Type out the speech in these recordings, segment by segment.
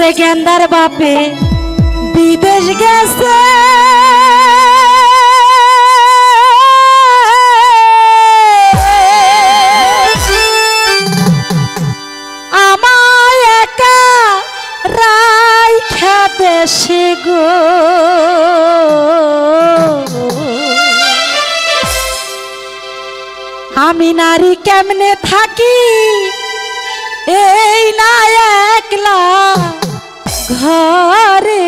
ওরে গেন্দার বাপে বিদেশ গেছে আমায় একা রাইখা দেশে গো আমি নারী কেমনে থাকি এই না একলা ঘরে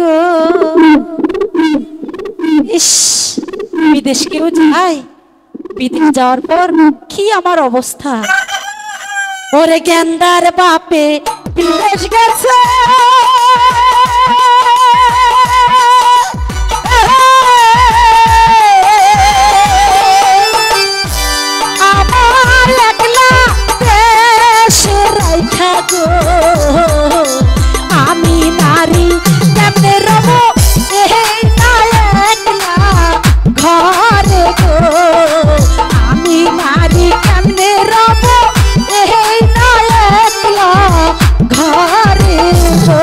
গো। ইস বিদেশ কেউ যায়, বিদেশ যাওয়ার পর কি আমার অবস্থা। ওরে গেন্দার বাপে বিদেশ গেছে আমার একলা দেশে রাইখা গো আমি নারী কেমনে রব এই না একলা ঘরে গো আমি নারী কেমনে রব এই না একলা ঘরে গো।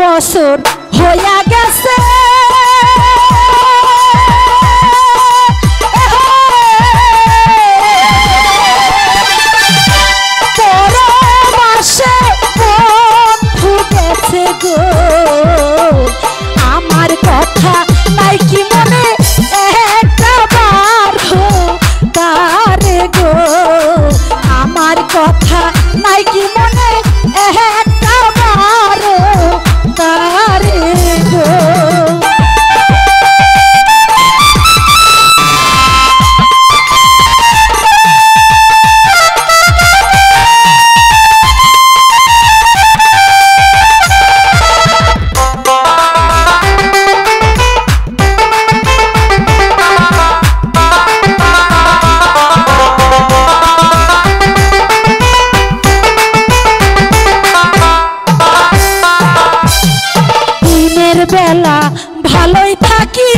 বছর হইয়া গেছে পরমাসে বন্ধু গেছে গো আমার কথা নাই কি মনে একবার তারে গো আমার কথা নাই কি মনে একবার তারে গো। বেলা ভালোই থাকি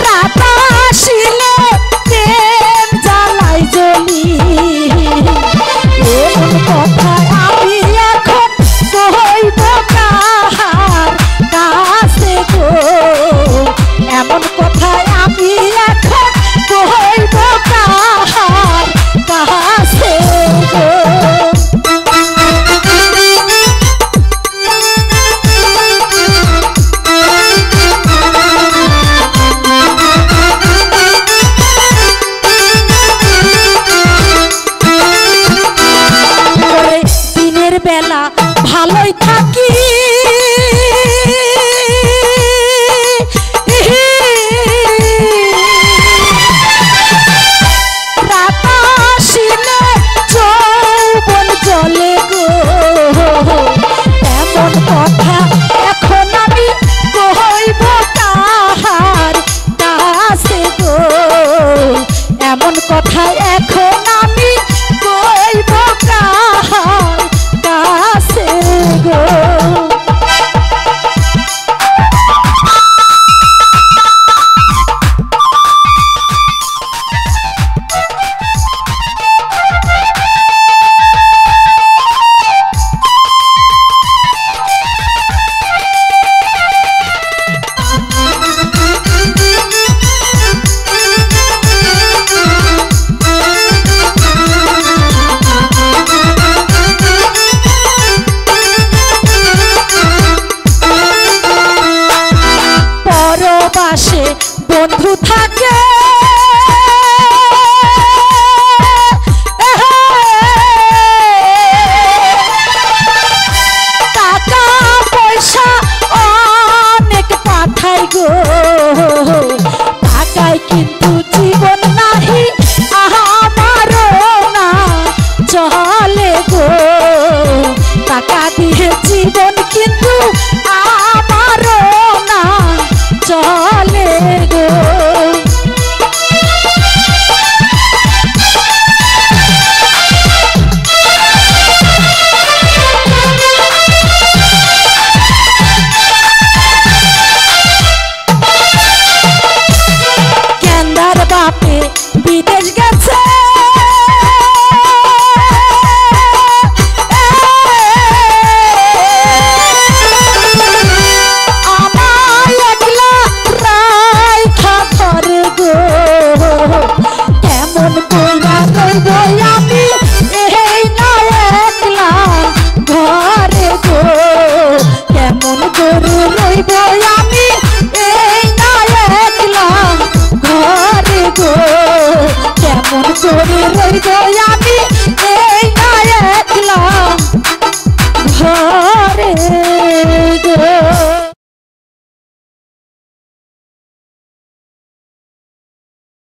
রাত আসিলে প্রেম জ্বালাই জ্বলি এমন কথা আমি এখন কইব কাহার কাছে গো এমন কথা আমি এখন কইব কাহার কাছে গো। দিনের বেলা ভালোই থাকি জলে গো এমন কথা এখন আমি কইব কাহার কাছে গো এমন কথা এখন আমি কইব কাহার কাছে গো। পরবাসে বন্ধু থাকে টাকা পয়সা অনেক পাঠাই গো টাকায় কিন্তু জীবন নাহি আমারও না চলে গো টাকা দিয়ে জীবন কিন্তু আমারও না চলে গো।